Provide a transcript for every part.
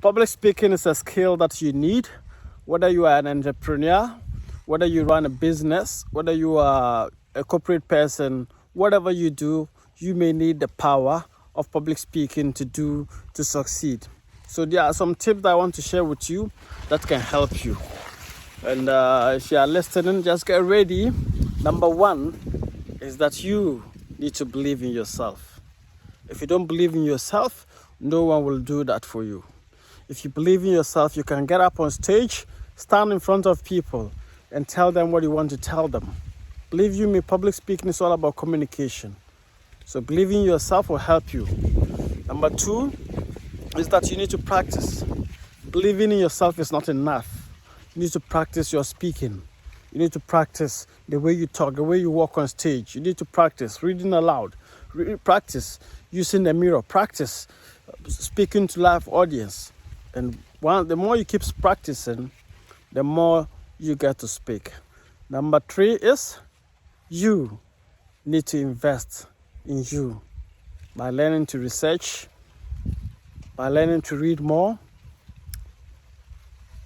Public speaking is a skill that you need, whether you are an entrepreneur, whether you run a business, whether you are a corporate person, whatever you do, you may need the power of public speaking to succeed. So there are some tips that I want to share with you that can help you. And if you are listening, just get ready. Number one is that you need to believe in yourself. If you don't believe in yourself, no one will do that for you. If you believe in yourself, you can get up on stage, stand in front of people, and tell them what you want to tell them. Believe you me, public speaking is all about communication. So believing in yourself will help you. Number two is that you need to practice. Believing in yourself is not enough. You need to practice your speaking. You need to practice the way you talk, the way you walk on stage. You need to practice reading aloud, practice using the mirror, practice speaking to live audience. And the more you keep practicing, the more you get to speak. Number three is you need to invest in you by learning to research, by learning to read more,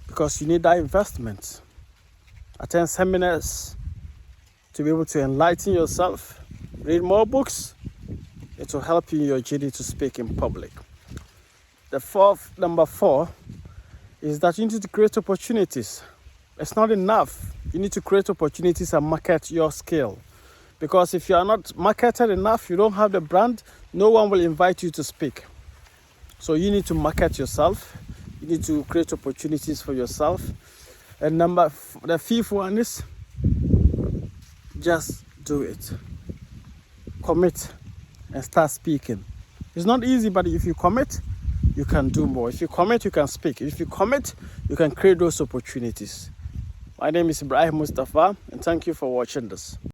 because you need that investment. Attend seminars to be able to enlighten yourself, read more books. It will help you in your journey to speak in public. Number four is that you need to create opportunities. It's not enough. You need to create opportunities and market your skill. Because if you are not marketed enough, you don't have the brand, no one will invite you to speak. So you need to market yourself. You need to create opportunities for yourself. And the fifth one is just do it. Commit and start speaking. It's not easy, but if you commit, you can do more. If you commit, you can speak. If you commit, you can create those opportunities. My name is Ibrahim Mustapha, and thank you for watching this.